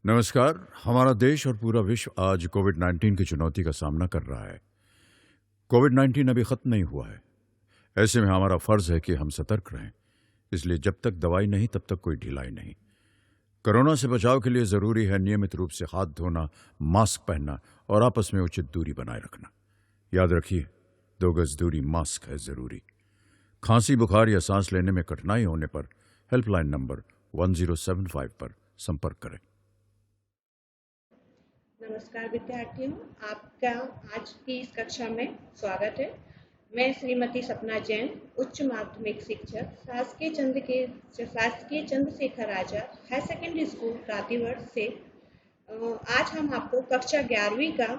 नमस्कार। हमारा देश और पूरा विश्व आज कोविड-19 की चुनौती का सामना कर रहा है। कोविड-19 अभी खत्म नहीं हुआ है। ऐसे में हमारा फर्ज है कि हम सतर्क रहें। इसलिए जब तक दवाई नहीं तब तक कोई ढिलाई नहीं। कोरोना से बचाव के लिए जरूरी है नियमित रूप से हाथ धोना, मास्क पहनना और आपस में उचित दूरी बनाए रखना। याद रखिए, 2 गज दूरी मास्क है जरूरी। खांसी, बुखार या सांस लेने में कठिनाई होने पर हेल्पलाइन नंबर 1075 पर संपर्क करें। नमस्कार विद्यार्थियों, आपका आज की इस कक्षा में स्वागत है। मैं श्रीमती सपना जैन, उच्च माध्यमिक शिक्षक, शासकीय Chandrashekhar Azad higher secondary school रातिवर से आज हम आपको कक्षा 11वीं का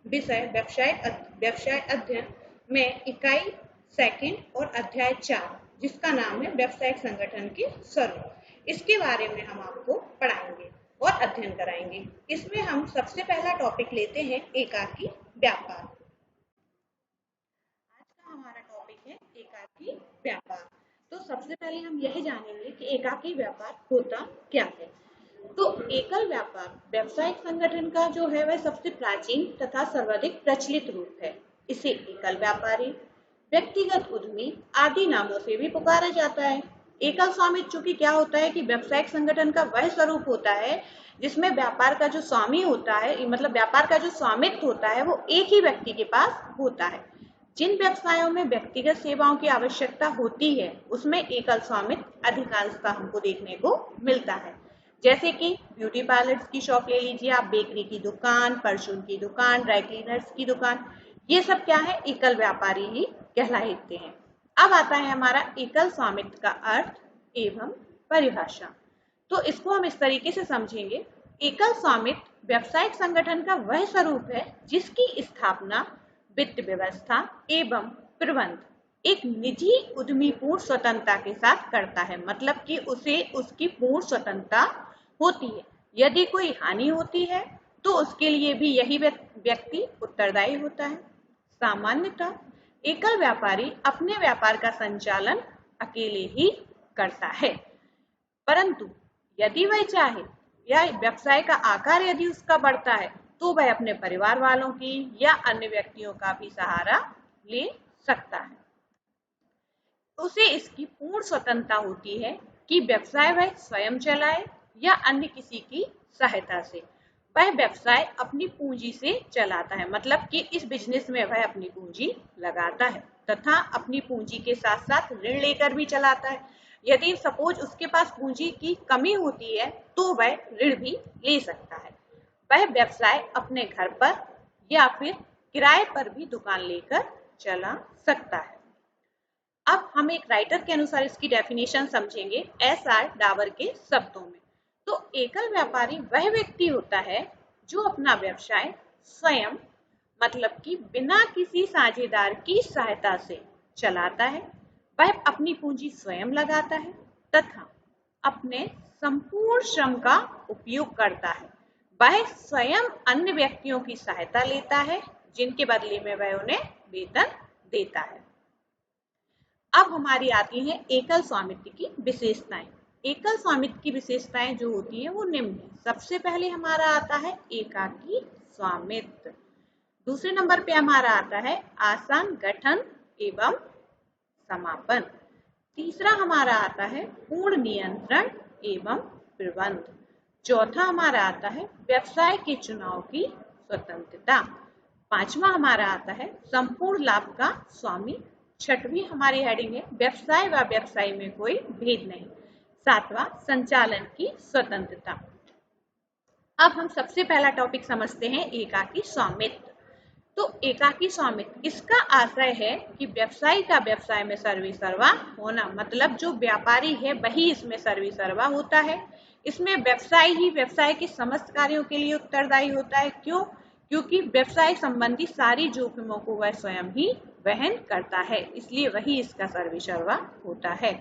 विषय व्यवसाय अध्ययन में इकाई सेकंड और अध्याय 4 जिसका नाम है व्यावसायिक संगठन के स्वरूप, इसके बारे में हम आपको पढ़ाएंगे और अध्ययन कराएंगे। इसमें हम सबसे पहला टॉपिक लेते हैं एकाकी व्यापार। आज का हमारा टॉपिक है एकाकी व्यापार। तो सबसे पहले हम यह जानेंगे कि एकाकी व्यापार होता क्या है। तो एकल व्यापार व्यावसायिक संगठन का जो है वह सबसे प्राचीन तथा सर्वाधिक प्रचलित रूप है। इसे एकल व्यापारी, व्यक्तिगत उद्यमी आदि नामों से भी पुकारा जाता है। एकल स्वामित्व चूंकि क्या होता है कि व्यवसायिक संगठन का वह स्वरूप होता है जिसमें व्यापार का जो स्वामी होता है, मतलब व्यापार का जो स्वामित्व होता है वो एक ही व्यक्ति के पास होता है। जिन व्यवसायों में व्यक्तिगत सेवाओं की आवश्यकता होती है उसमें एकल स्वामित्व अधिकांशतः हमको देखने को मिलता है। जैसे कि ब्यूटी पार्लर्स की शॉप ले लीजिए आप, बेकरी की दुकान, परचून की दुकान, ड्राई क्लीनर्स की दुकान, ये सब क्या है, एकल व्यापारी ही कहलाते हैं। अब आता है हमारा एकल स्वामित्व का अर्थ एवं परिभाषा। तो इसको हम इस तरीके से समझेंगे, एकल स्वामित्व व्यावसायिक संगठन का वह स्वरूप है जिसकी स्थापना, वित्त व्यवस्था एवं प्रबंध एक निजी उद्यमी पूर्ण स्वतंत्रता के साथ करता है। मतलब कि उसे उसकी पूर्ण स्वतंत्रता होती है। यदि कोई हानि होती है तो उसके लिए भी यही व्यक्ति उत्तरदायी होता है। सामान्यतः एकल व्यापारी अपने व्यापार का संचालन अकेले ही करता है, परंतु यदि वह चाहे या व्यवसाय का आकार यदि उसका बढ़ता है तो वह अपने परिवार वालों की या अन्य व्यक्तियों का भी सहारा ले सकता है। उसे इसकी पूर्ण स्वतंत्रता होती है कि व्यवसाय वह स्वयं चलाए या अन्य किसी की सहायता से। वह व्यवसाय अपनी पूंजी से चलाता है, मतलब कि इस बिजनेस में वह अपनी पूंजी लगाता है तथा अपनी पूंजी के साथ साथ ऋण लेकर भी चलाता है। यदि सपोज उसके पास पूंजी की कमी होती है तो वह ऋण भी ले सकता है। वह व्यवसाय अपने घर पर या फिर किराए पर भी दुकान लेकर चला सकता है। अब हम एक राइटर के अनुसार इसकी डेफिनेशन समझेंगे एस.आर. डावर के शब्दों में। तो एकल व्यापारी वह व्यक्ति होता है जो अपना व्यवसाय स्वयं, मतलब कि बिना किसी साझेदार की सहायता से चलाता है। वह अपनी पूंजी स्वयं लगाता है तथा अपने संपूर्ण श्रम का उपयोग करता है। वह स्वयं अन्य व्यक्तियों की सहायता लेता है जिनके बदले में वह उन्हें वेतन देता है। अब हमारी आती है एकल स्वामित्व की विशेषताएं। एकल स्वामित्व की विशेषताएं जो होती है वो निम्न है। सबसे पहले हमारा आता है एकाकी स्वामित्व। दूसरे नंबर पे हमारा आता है आसान गठन एवं समापन। तीसरा हमारा आता है पूर्ण नियंत्रण एवं प्रबंध। चौथा हमारा आता है व्यवसाय के चुनाव की स्वतंत्रता। पांचवा हमारा आता है संपूर्ण लाभ का स्वामी। छठवीं हमारी हेडिंग है व्यवसाय व व्यवसाय में कोई भेद नहीं। सातवां संचालन की स्वतंत्रता। अब हम सबसे पहला टॉपिक समझते हैं एकाकी स्वामित्व। तो एकाकी स्वामित्व इसका आशय है कि व्यवसाय का व्यवसाय में सर्वेसर्वा होना, मतलब जो व्यापारी है वही इसमें सर्वेसर्वा होता है। इसमें व्यवसाय ही व्यवसाय के समस्त कार्यों के लिए उत्तरदायी होता है। क्यों? क्योंकि व्यवसाय संबंधी सारी जोखिमों को वह स्वयं ही वहन करता है, इसलिए वही इसका सर्वेसर्वा होता है।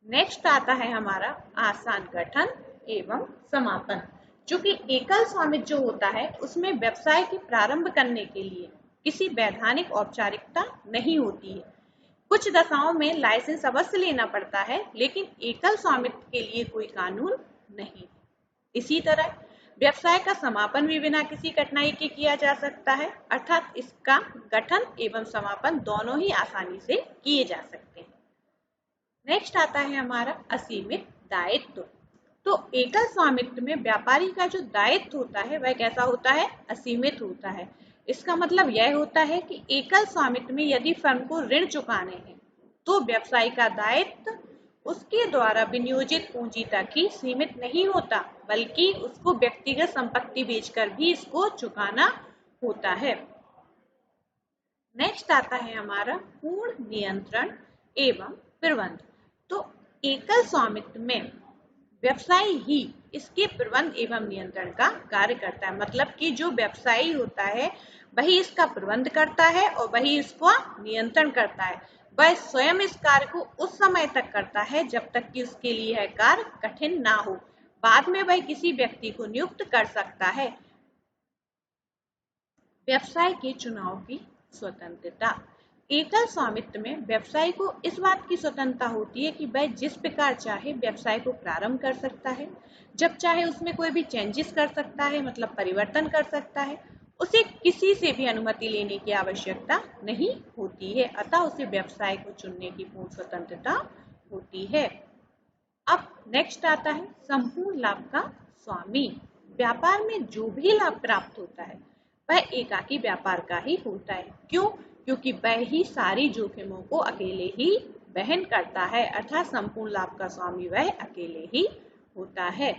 नेक्स्ट आता है हमारा आसान गठन एवं समापन। जो कि एकल स्वामित्व जो होता है उसमें व्यवसाय के प्रारंभ करने के लिए किसी वैधानिक औपचारिकता नहीं होती है। कुछ दशाओं में लाइसेंस अवश्य लेना पड़ता है, लेकिन एकल स्वामित्व के लिए कोई कानून नहीं। इसी तरह व्यवसाय का समापन भी बिना किसी कठिनाई के किया जा सकता है, अर्थात इसका गठन एवं समापन दोनों ही आसानी से किए जा सकते हैं। नेक्स्ट आता है हमारा असीमित दायित्व। तो एकल स्वामित्व में व्यापारी का जो दायित्व होता है वह कैसा होता है? असीमित होता है। इसका मतलब यह होता है कि एकल स्वामित्व में यदि फर्म को ऋण चुकाने हैं तो व्यवसायी का दायित्व उसके द्वारा विनियोजित पूंजी तक ही सीमित नहीं होता, बल्कि उसको व्यक्तिगत संपत्ति बेचकर भी इसको चुकाना होता है। नेक्स्ट आता है हमारा पूर्ण नियंत्रण एवं प्रबंध। तो एकल स्वामित्व में व्यवसाय ही इसके प्रबंध एवं नियंत्रण का कार्य करता है, मतलब कि जो व्यवसायी होता है वही इसका प्रबंध करता है और वही इसको नियंत्रण करता है। वह स्वयं इस कार्य को उस समय तक करता है जब तक कि उसके लिए यह कार्य कठिन ना हो। बाद में वह किसी व्यक्ति को नियुक्त कर सकता है। व्यवसाय के चुनाव की स्वतंत्रता। एकल स्वामित्व में व्यवसायी को इस बात की स्वतंत्रता होती है कि वह जिस प्रकार चाहे व्यवसाय को प्रारंभ कर सकता है, जब चाहे उसमें कोई भी चेंजेस कर सकता है, मतलब परिवर्तन कर सकता है। उसे किसी से भी अनुमति लेने की आवश्यकता नहीं होती है, अतः उसे व्यवसाय को चुनने की पूर्ण स्वतंत्रता होती है। अब नेक्स्ट आता है संपूर्ण लाभ का स्वामी। व्यापार में जो भी लाभ प्राप्त होता है वह एकाकी व्यापार का ही होता है। क्यों? क्योंकि वह ही सारी जोखिमों को अकेले ही वहन करता है, अर्थात संपूर्ण लाभ का स्वामी वह अकेले ही होता है।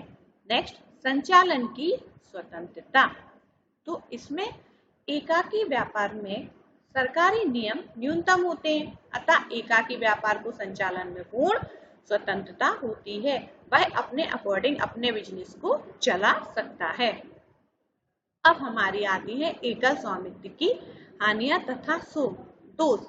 नेक्स्ट संचालन की स्वतंत्रता। तो इसमें एकाकी व्यापार में सरकारी नियम न्यूनतम होते हैं, अतः एकाकी व्यापार को संचालन में पूर्ण स्वतंत्रता होती है। वह अपने अकॉर्डिंग अपने बिजनेस को चला सकता है। अब हमारी आती है एकल स्वामित्व की हानियां तथा दोष।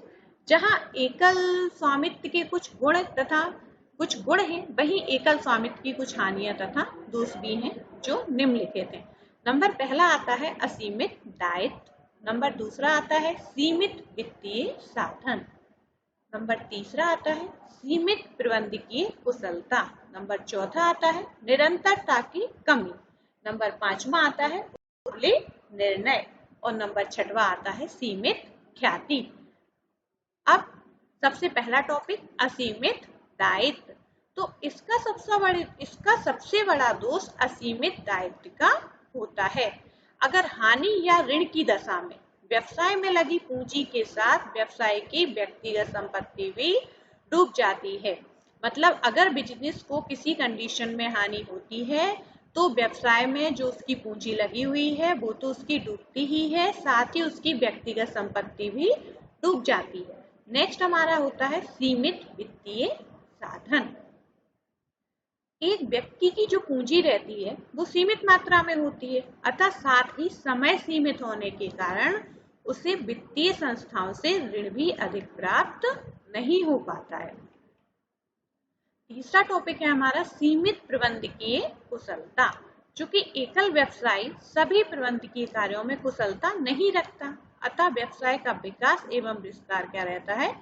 जहां एकल स्वामित्व के कुछ गुण हैं, वहीं एकल स्वामित्व की कुछ हानियां तथा दोष भी हैं जो निम्नलिखित हैं। नंबर पहला आता है असीमित दायित्व, नंबर दूसरा आता है सीमित वित्तीय साधन, नंबर तीसरा आता है सीमित प्रबंधकीय कुशलता, नंबर चौथा आता है निरंतरता की कमी, नंबर पांचवा आता है खुले निर्णय और नंबर छठवा आता है सीमित ख्याति। अब सबसे पहला टॉपिक असीमित दायित्व। तो इसका सबसे बड़ा दोष असीमित दायित्व का होता है। अगर हानि या ऋण की दशा में व्यवसाय में लगी पूंजी के साथ व्यवसाय की व्यक्तिगत संपत्ति भी डूब जाती है, मतलब अगर बिजनेस को किसी कंडीशन में हानि होती है तो व्यवसाय में जो उसकी पूंजी लगी हुई है वो तो उसकी डूबती ही है, साथ ही उसकी व्यक्तिगत संपत्ति भी डूब जाती है। नेक्स्ट हमारा होता है सीमित वित्तीय साधन। एक व्यक्ति की जो पूंजी रहती है वो सीमित मात्रा में होती है, अतः साथ ही समय सीमित होने के कारण उसे वित्तीय संस्थाओं से ऋण भी अधिक प्राप्त नहीं हो पाता है। तीसरा टॉपिक है हमारा सीमित प्रबंधकीय कुशलता। चूंकि एकल व्यवसाय सभी प्रबंधकीय कार्यों में कुशलता नहीं रखता, अतः व्यवसाय का विकास एवं विस्तार क्या रहता है?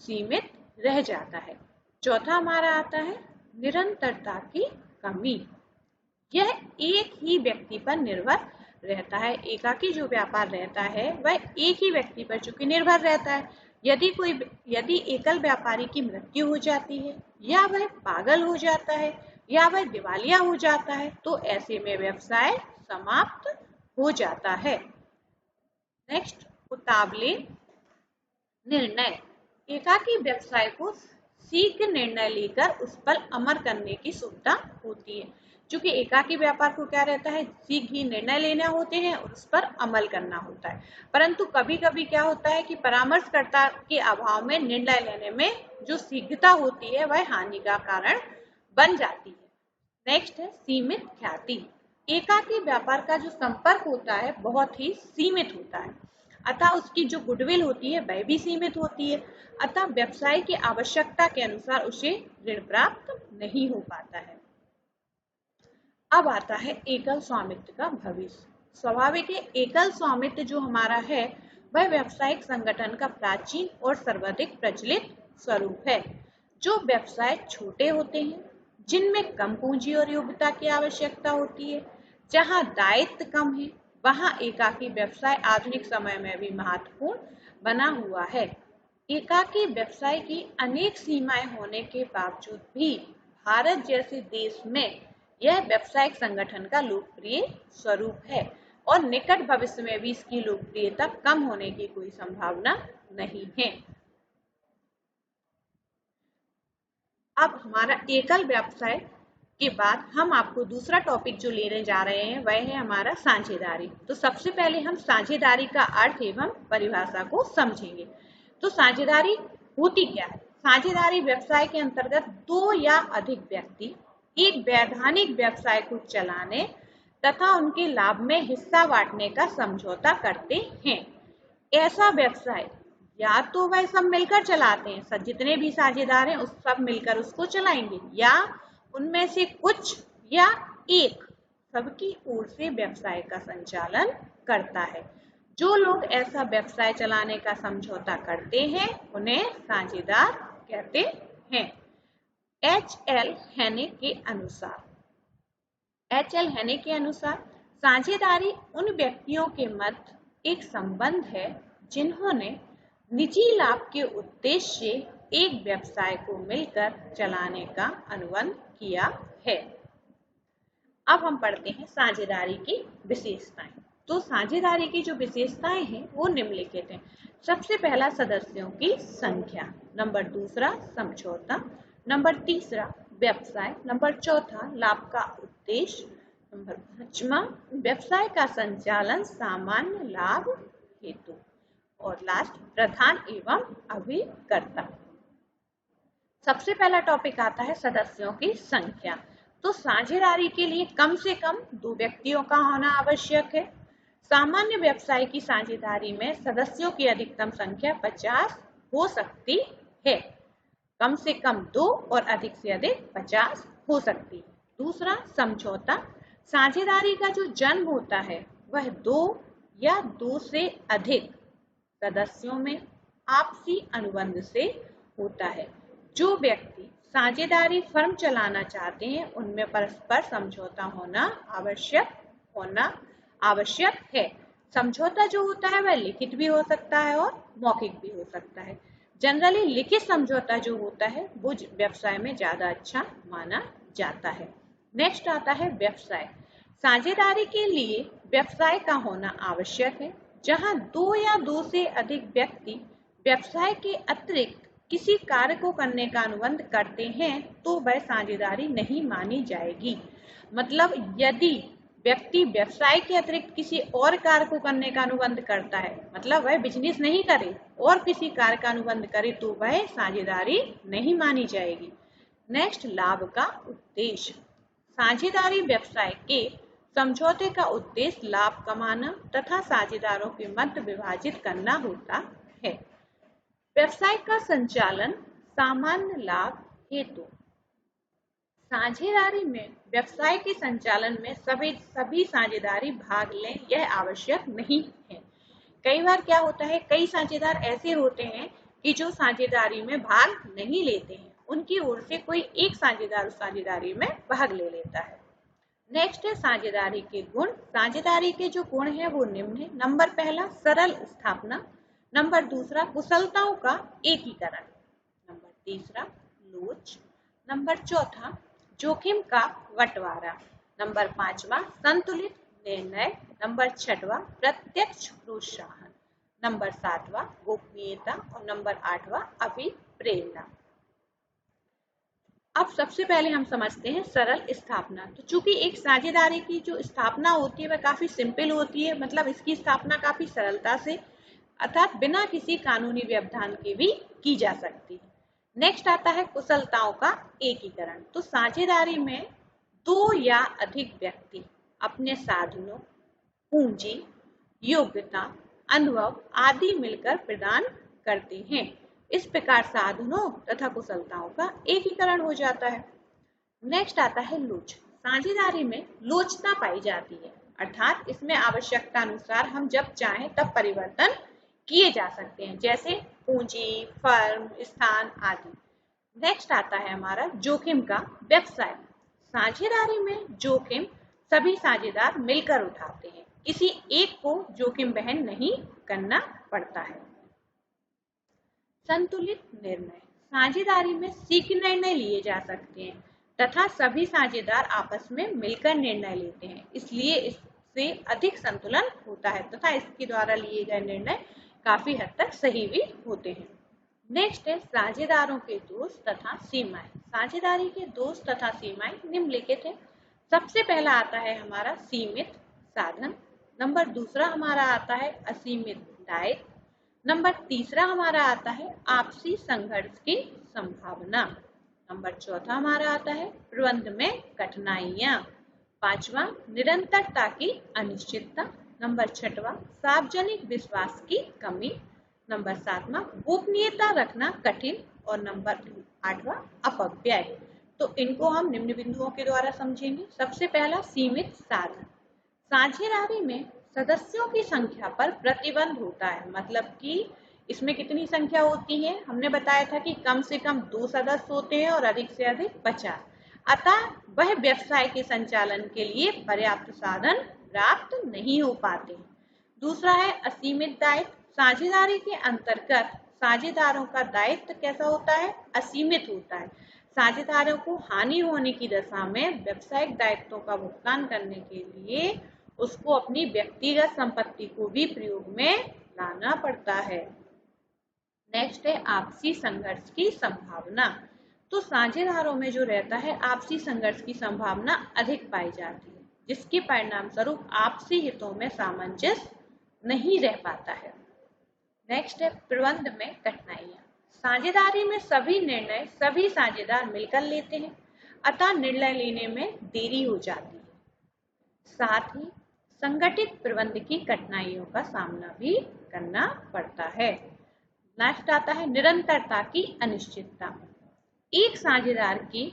सीमित रह जाता है। चौथा हमारा आता है निरंतरता की कमी। यह एक ही व्यक्ति पर निर्भर रहता है। एकाकी जो व्यापार रहता है वह एक ही व्यक्ति पर चूंकि निर्भर रहता है। यदि एकल व्यापारी की मृत्यु हो जाती है या वह पागल हो जाता है या वह दिवालिया हो जाता है तो ऐसे में व्यवसाय समाप्त हो जाता है। नेक्स्ट उतावले निर्णय। एकाकी व्यवसाय को शीघ्र निर्णय लेकर उस पर अमल करने की सुविधा होती है। चूंकि एकाकी व्यापार को क्या रहता है, शीघ्र ही निर्णय लेने होते हैं और उस पर अमल करना होता है। परंतु कभी कभी क्या होता है कि परामर्शकर्ता के अभाव में निर्णय लेने में जो शीघ्रता होती है वह हानि का कारण बन जाती है। नेक्स्ट है सीमित ख्याति। एकाकी व्यापार का जो संपर्क होता है बहुत ही सीमित होता है, अतः उसकी जो गुडविल होती है वह भी सीमित होती है, अतः व्यवसाय की आवश्यकता के अनुसार उसे ऋण प्राप्त नहीं हो पाता है। अब आता है एकल स्वामित्व का भविष्य। स्वाभाविक है एकल स्वामित्व जो हमारा है वह व्यावसायिक संगठन का प्राचीन और सर्वाधिक प्रचलित स्वरूप है। जो व्यवसाय छोटे होते हैं, जिनमें कम पूंजी और योग्यता की आवश्यकता होती है, जहां दायित्व कम है वहां एकाकी व्यवसाय आधुनिक समय में भी महत्वपूर्ण बना हुआ है। एकाकी व्यवसाय की अनेक सीमाएं होने के बावजूद भी भारत जैसे देश में यह व्यावसायिक संगठन का लोकप्रिय स्वरूप है और निकट भविष्य में भी इसकी लोकप्रियता कम होने की कोई संभावना नहीं है। अब हमारा एकल व्यवसाय के बाद हम आपको दूसरा टॉपिक जो लेने जा रहे हैं वह है हमारा साझेदारी। तो सबसे पहले हम साझेदारी का अर्थ एवं परिभाषा को समझेंगे। तो साझेदारी होती क्या है? साझेदारी व्यवसाय के अंतर्गत दो या अधिक व्यक्ति एक वैधानिक व्यवसाय को चलाने तथा उनके लाभ में हिस्सा बांटने का समझौता करते हैं। ऐसा व्यवसाय या तो वह सब मिलकर चलाते हैं, सब जितने भी साझेदार हैं उस सब मिलकर उसको चलाएंगे, या उनमें से कुछ या एक सबकी ओर से व्यवसाय का संचालन करता है। जो लोग ऐसा व्यवसाय चलाने का समझौता करते हैं उन्हें साझेदार कहते हैं। एच.एल. हेने के अनुसार साझेदारी उन व्यक्तियों के मध्य एक संबंध है जिन्होंने निजी लाभ के उद्देश्य से एक व्यवसाय को मिलकर चलाने का अनुबंध किया है। अब हम पढ़ते हैं साझेदारी की विशेषताएं। तो साझेदारी की जो विशेषताएं हैं वो निम्नलिखित हैं। सबसे पहला सदस्यों की संख्या, नंबर दूसरा समझौता, नंबर तीसरा व्यवसाय, नंबर चौथा लाभ का उद्देश्य, नंबर पांचवा व्यवसाय का संचालन सामान्य लाभ हेतु, और लास्ट प्रधान एवं अभिकर्ता। सबसे पहला टॉपिक आता है सदस्यों की संख्या। तो साझेदारी के लिए कम से कम 2 व्यक्तियों का होना आवश्यक है। सामान्य व्यवसाय की साझेदारी में सदस्यों की अधिकतम संख्या 50 हो सकती है। कम से कम 2 और अधिक से अधिक 50 हो सकती है। दूसरा समझौता, साझेदारी का जो जन्म होता है वह 2 या 2 से अधिक सदस्यों में आपसी अनुबंध से होता है। जो व्यक्ति साझेदारी फर्म चलाना चाहते हैं उनमें परस्पर समझौता होना आवश्यक है। समझौता जो होता है वह लिखित भी हो सकता है और मौखिक भी हो सकता है। जनरली लिखित समझौता जो होता है वो व्यवसाय में ज्यादा अच्छा माना जाता है। नेक्स्ट आता है व्यवसाय। साझेदारी के लिए व्यवसाय का होना आवश्यक है। जहां 2 या 2 से अधिक व्यक्ति व्यवसाय के अतिरिक्त किसी कार्य को करने का अनुबंध करते हैं तो वह साझेदारी नहीं मानी जाएगी। मतलब यदि व्यक्ति व्यवसाय के अतिरिक्त किसी और कार्य को करने का अनुबंध करता है, मतलब वह बिजनेस नहीं करे और किसी कार्य का अनुबंध करे, तो वह साझेदारी नहीं मानी जाएगी। नेक्स्ट लाभ का उद्देश्य। साझेदारी व्यवसाय के समझौते का उद्देश्य लाभ कमाना तथा साझेदारों के मध्य विभाजित करना होता है। व्यवसाय का संचालन सामान्य लाभ हेतु। साझेदारी में व्यवसाय के संचालन में सभी साझेदारी भाग लें यह आवश्यक नहीं है। कई बार क्या होता है, कई साझेदार ऐसे होते हैं कि जो साझेदारी में भाग नहीं लेते हैं, उनकी ओर से कोई एक साझेदार उस साझेदारी में भाग ले लेता है। नेक्स्ट है साझेदारी के गुण। साझेदारी के जो गुण है वो निम्न है। नंबर पहला सरल स्थापना, नंबर दूसरा कुशलताओं का एकीकरण, नंबर तीसरा लोच, नंबर चौथा जोखिम का बंटवारा, नंबर पांचवा संतुलित निर्णय, नंबर छठवा प्रत्यक्ष प्रोत्साहन, नंबर सातवां गोपनीयता और नंबर आठवां अभिप्रेरणा। अब सबसे पहले हम समझते हैं सरल स्थापना। तो चूंकि एक साझेदारी की जो स्थापना होती है वह काफी सिंपल होती है, मतलब इसकी स्थापना काफी सरलता से अर्थात बिना किसी कानूनी व्यवधान के भी की जा सकती है। नेक्स्ट आता है कुशलताओं का एकीकरण। तो साझेदारी में 2 या अधिक व्यक्ति अपने साधनों, पूंजी, योग्यता, अनुभव आदि मिलकर प्रदान करते हैं। इस प्रकार साधनों तथा कुशलताओं का एकीकरण हो जाता है। नेक्स्ट आता है लोच। साझेदारी में लोचता पाई जाती है, अर्थात इसमें आवश्यकता अनुसार हम जब चाहें तब परिवर्तन किए जा सकते हैं, जैसे पूंजी, फर्म, स्थान आदि। नेक्स्ट आता है हमारा जोखिम का व्यवसाय। साझेदारी में जोखिम सभी साझेदार मिलकर उठाते हैं। किसी एक को जोखिम वहन नहीं करना पड़ता है। संतुलित निर्णय, साझेदारी में शीघ्र निर्णय लिए जा सकते हैं तथा सभी साझेदार आपस में मिलकर निर्णय लेते हैं, इसलिए इससे अधिक संतुलन होता है तथा इसके द्वारा लिए गए निर्णय काफी हद तक सही भी होते हैं। नेक्स्ट है साझेदारों के दोष तथा सीमाएं। साझेदारी के दोष तथा सीमाएं निम्नलिखित है। सबसे पहला आता है हमारा सीमित साधन, नंबर दूसरा हमारा आता है असीमित दायित्व, नंबर तीसरा हमारा आता है आपसी संघर्ष की संभावना, नंबर चौथा हमारा आता है प्रबंध में कठिनाइयां, पांचवा निरंतरता की अनिश्चितता, नंबर छठवां सार्वजनिक विश्वास की कमी, नंबर सातवां गोपनीयता रखना कठिन और नंबर आठवां अपव्यय। तो इनको हम निम्न बिंदुओं के द्वारा समझेंगे। सबसे पहला सीमित साधन, साझेदारी में सदस्यों की संख्या पर प्रतिबंध होता है, मतलब कि इसमें कितनी संख्या होती है, हमने बताया था कि कम से कम 2 सदस्य होते हैं और अधिक से अधिक 50, अतः वह व्यवसाय के संचालन के लिए पर्याप्त साधन प्राप्त नहीं हो पाते। दूसरा है असीमित दायित्व, साझेदारी के अंतर्गत साझेदारों का दायित्व कैसा होता है, असीमित होता है। साझेदारों को हानि होने की दशा में व्यावसायिक दायित्वों का भुगतान करने के लिए उसको अपनी व्यक्तिगत संपत्ति को भी प्रयोग में लाना पड़ता है। नेक्स्ट है आपसी संघर्ष की संभावना। तो साझेदारों में जो रहता है आपसी संघर्ष की संभावना अधिक पाई जाती है, जिसके परिणाम स्वरूप आपसी हितों में सामंजस्य नहीं रह पाता है। नेक्स्ट है प्रबंध में कठिनाइयां। साझेदारी में सभी निर्णय सभी साझेदार मिलकर लेते हैं, अतः निर्णय लेने में देरी हो जाती है। साथ ही संगठित प्रबंध की कठिनाइयों का सामना भी करना पड़ता है। नेक्स्ट आता है निरंतरता की अनिश्चितता। एक साझेदार की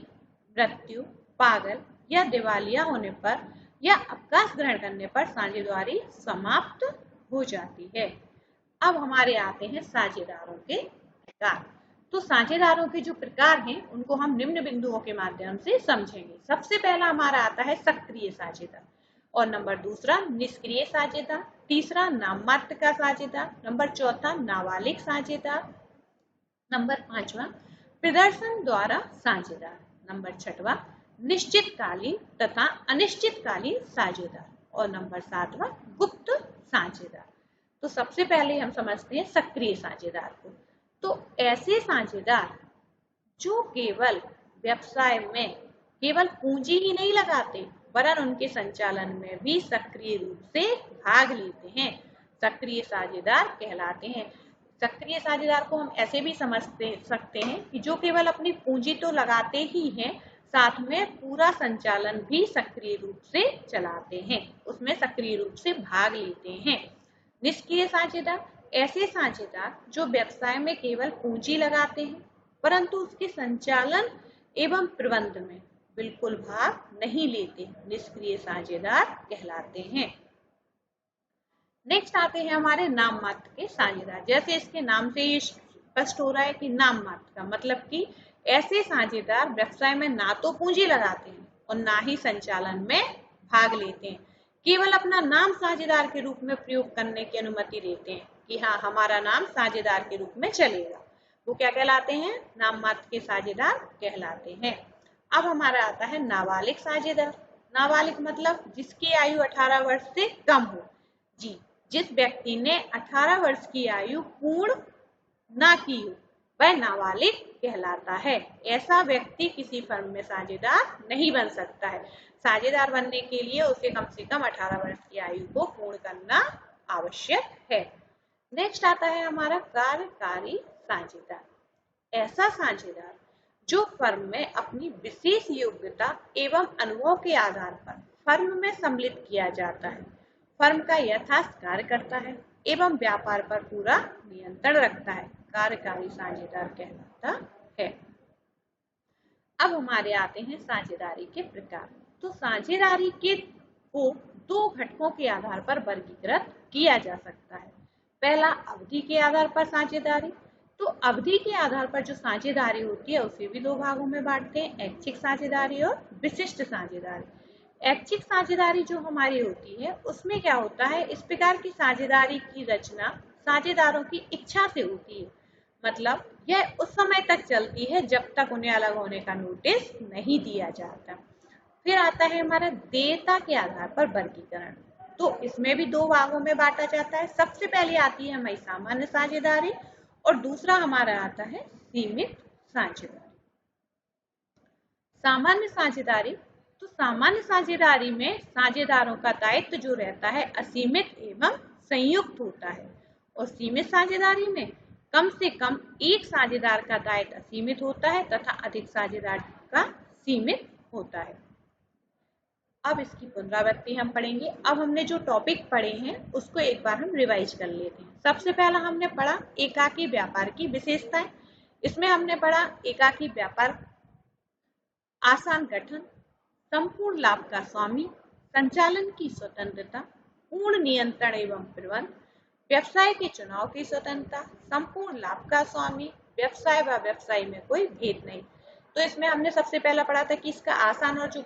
मृत्यु, पागल या दिवालिया होने पर या अवकाश ग्रहण करने पर साझेदारी समाप्त हो जाती है। अब हमारे आते हैं साझेदारों के प्रकार। तो साझेदारों के जो प्रकार हैं उनको हम निम्न बिंदुओं के माध्यम से समझेंगे। सबसे पहला हमारा आता है सक्रिय साझेदार और नंबर दूसरा निष्क्रिय साझेदार, तीसरा नाम मात्र का साझेदार, नंबर चौथा नाबालिग साझेदार, नंबर पांचवा प्रदर्शन द्वारा साझेदार, नंबर छठवा निश्चितकालीन तथा अनिश्चितकालीन साझेदार और नंबर सातवां गुप्त साझेदार। तो सबसे पहले हम समझते हैं सक्रिय साझेदार को। तो ऐसे साझेदार जो केवल व्यवसाय में केवल पूंजी ही नहीं लगाते वरन उनके संचालन में भी सक्रिय रूप से भाग लेते हैं, सक्रिय साझेदार कहलाते हैं। सक्रिय साझेदार को हम ऐसे भी समझ सकते हैं कि जो केवल अपनी पूंजी तो लगाते ही हैं, साथ में पूरा संचालन भी सक्रिय रूप से चलाते हैं, उसमें सक्रिय रूप से भाग लेते हैं। निष्क्रिय साझेदार ऐसे साझेदार जो व्यवसाय में केवल पूंजी लगाते हैं परंतु उसके संचालन एवं प्रबंध में बिल्कुल भाग नहीं लेते, निष्क्रिय साझेदार कहलाते हैं। नेक्स्ट आते हैं हमारे नाम मात्र के साझेदार। जैसे इसके नाम से ये स्पष्ट हो रहा है कि नाम मात्र का मतलब कि ऐसे साझेदार व्यवसाय में ना तो पूंजी लगाते हैं और ना ही संचालन में भाग लेते हैं, केवल अपना नाम साझेदार के रूप में प्रयोग करने की अनुमति देते हैं कि हाँ हमारा नाम साझेदार के रूप में चलेगा। वो क्या कहलाते हैं, नाम मात्र के साझेदार कहलाते हैं। अब हमारा आता है नाबालिग साझेदार। नाबालिग मतलब जिसकी आयु 18 वर्ष से कम हो। जी, जिस व्यक्ति ने 18 वर्ष की आयु पूर्ण ना की हो वह नाबालिग कहलाता है। ऐसा व्यक्ति किसी फर्म में साझेदार नहीं बन सकता है। साझेदार बनने के लिए उसे कम से कम 18 वर्ष की आयु को पूर्ण करना आवश्यक है। नेक्स्ट आता है हमारा कार्यकारी साझेदार। ऐसा साझेदार जो फर्म में अपनी विशेष योग्यता एवं अनुभव के आधार पर फर्म में सम्मिलित किया जाता है, फर्म का यथार्थ कार्य करता है एवं व्यापार पर पूरा नियंत्रण रखता है, कार्यकारी साझेदार कहलाता है। अब हमारे आते हैं साझेदारी के प्रकार। तो साझेदारी के को 2 घटकों के आधार पर वर्गीकृत किया जा सकता है। पहला अवधि के आधार पर साझेदारी। तो अवधि के आधार पर जो साझेदारी होती है उसे भी 2 भागों में बांटते हैं, ऐच्छिक साझेदारी और विशिष्ट साझेदारी। ऐच्छिक साझेदारी जो हमारी होती है उसमें क्या होता है, इस प्रकार की साझेदारी की रचना साझेदारों की इच्छा से होती है। मतलब यह उस समय तक चलती है जब तक उन्हें अलग होने का नोटिस नहीं दिया जाता। फिर आता है हमारा देयता के आधार पर वर्गीकरण। तो इसमें भी दो भागों में बांटा जाता है। सबसे पहले आती है हमारी सामान्य साझेदारी और दूसरा हमारा आता है सीमित साझेदारी। सामान्य साझेदारी, तो सामान्य साझेदारी में साझेदारों का दायित्व जो रहता है असीमित एवं संयुक्त होता है और सीमित साझेदारी में कम से कम एक साझेदार का दायित्व असीमित होता है तथा अधिक साझेदार का सीमित होता है। अब इसकी पुनरावृत्ति हम पढ़ेंगे। अब हमने जो टॉपिक पढ़े हैं उसको एक बार हम रिवाइज कर लेते हैं। सबसे पहला हमने पढ़ा एकाकी व्यापार की विशेषताएं। इसमें हमने पढ़ा एकाकी व्यापार आसान गठन, संपूर्ण लाभ का स्वामी, संचालन की स्वतंत्रता, पूर्ण नियंत्रण एवं प्रबंधन, व्यवसाय के चुनाव की स्वतंत्रता, संपूर्ण लाभ का स्वामी, व्यवसाय व व्यवसायी में कोई भेद नहीं। तो इसमें हमने सबसे पहला पढ़ा था कि इसका आसान और जो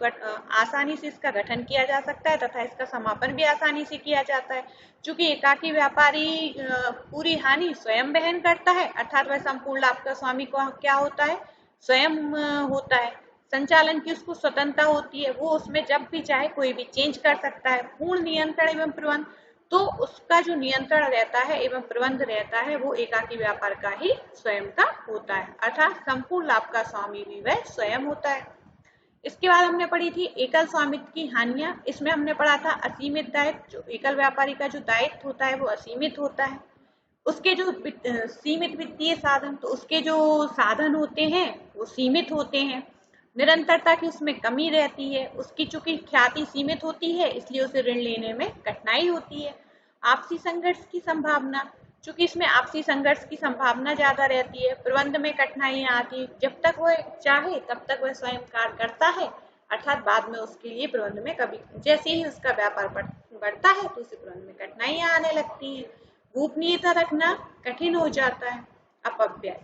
आसानी से इसका गठन किया जा सकता है तथा इसका समापन भी आसानी से किया जाता है। चूंकि एकाकी व्यापारी पूरी हानि स्वयं वहन करता है, अर्थात वह संपूर्ण लाभ का स्वामी को क्या होता है, स्वयं होता है। संचालन की उसको स्वतंत्रता होती है, वो उसमें जब भी चाहे कोई भी चेंज कर सकता है। पूर्ण नियंत्रण एवं प्रबंधन, तो उसका जो नियंत्रण रहता है एवं प्रबंध रहता है वो एकाकी व्यापार का ही स्वयं का होता है, अर्थात संपूर्ण लाभ का स्वामी भी वह स्वयं होता है। इसके बाद हमने पढ़ी थी एकल स्वामित्व की हानियां। इसमें हमने पढ़ा था असीमित दायित्व, जो एकल व्यापारी का जो दायित्व होता है वो असीमित होता है। उसके जो सीमित वित्तीय साधन, तो उसके जो साधन होते हैं वो सीमित होते हैं। निरंतरता की उसमें कमी रहती है, उसकी चूंकि ख्याति सीमित होती है इसलिए उसे ऋण लेने में कठिनाई होती है। आपसी संघर्ष की संभावना, चूंकि इसमें आपसी संघर्ष की संभावना ज्यादा रहती है। प्रबंध में कठिनाइयां आती है, जब तक वह चाहे तब तक वह स्वयं कार्य करता है, अर्थात बाद में उसके लिए प्रबंध में कभी, जैसे ही उसका व्यापार बढ़ता है तो उसे प्रबंध में कठिनाइयां आने लगती है। गोपनीयता रखना कठिन हो जाता है। अपव्यय।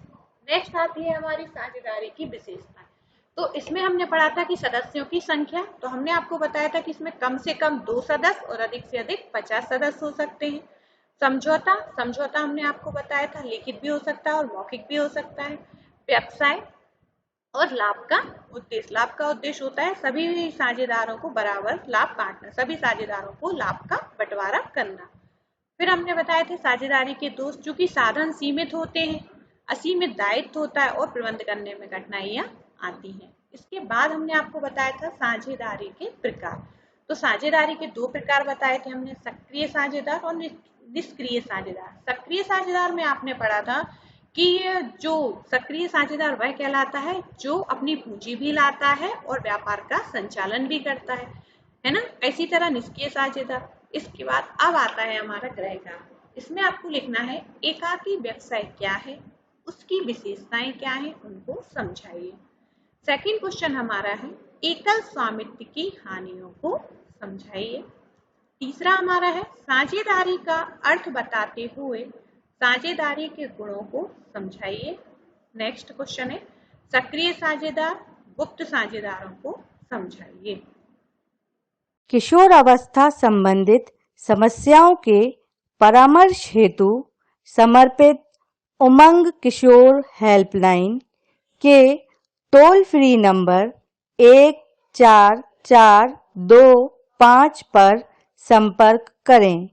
नेक्स्ट आती है हमारी साझेदारी की विशेषताएं। तो इसमें हमने पढ़ा था कि सदस्यों की संख्या, तो हमने आपको बताया था कि इसमें कम से कम 2 सदस्य और अधिक से अधिक 50 सदस्य हो सकते हैं। समझौता, समझौता हमने आपको बताया था लिखित भी हो सकता है और मौखिक भी हो सकता है। व्यवसाय और लाभ का उद्देश्य, लाभ का उद्देश्य होता है सभी साझेदारों को बराबर लाभ बांटना, सभी साझेदारों को लाभ का बंटवारा करना। फिर हमने बताए थे साझेदारी के दोष, चूंकि साधन सीमित होते हैं, असीमित दायित्व होता है और प्रबंध करने में कठिनाइयां आती हैं। इसके बाद हमने आपको बताया था साझेदारी के प्रकार। तो साझेदारी के 2 प्रकार बताए थे हमने, सक्रिय साझेदार और निष्क्रिय साझेदार। सक्रिय साझेदार में आपने पढ़ा था कि जो सक्रिय साझेदार वह कहलाता है जो अपनी पूंजी भी लाता है और व्यापार का संचालन भी करता है ना। इसी तरह निष्क्रिय साझेदार। इसके बाद अब आता है हमारा गृह कार्य। इसमें आपको लिखना है एकाकी व्यवसाय क्या है, उसकी विशेषताएं क्या है, उनको समझाइए। सेकंड क्वेश्चन हमारा है एकल स्वामित्व की हानियों को समझाइए। तीसरा हमारा है साझेदारी का अर्थ बताते हुए साझेदारी के गुणों को समझाइए। नेक्स्ट क्वेश्चन है सक्रिय साझेदार, गुप्त साझेदारों को समझाइए। किशोर अवस्था संबंधित समस्याओं के परामर्श हेतु समर्पित उमंग किशोर हेल्पलाइन के टोल फ्री नंबर 144225 पर संपर्क करें।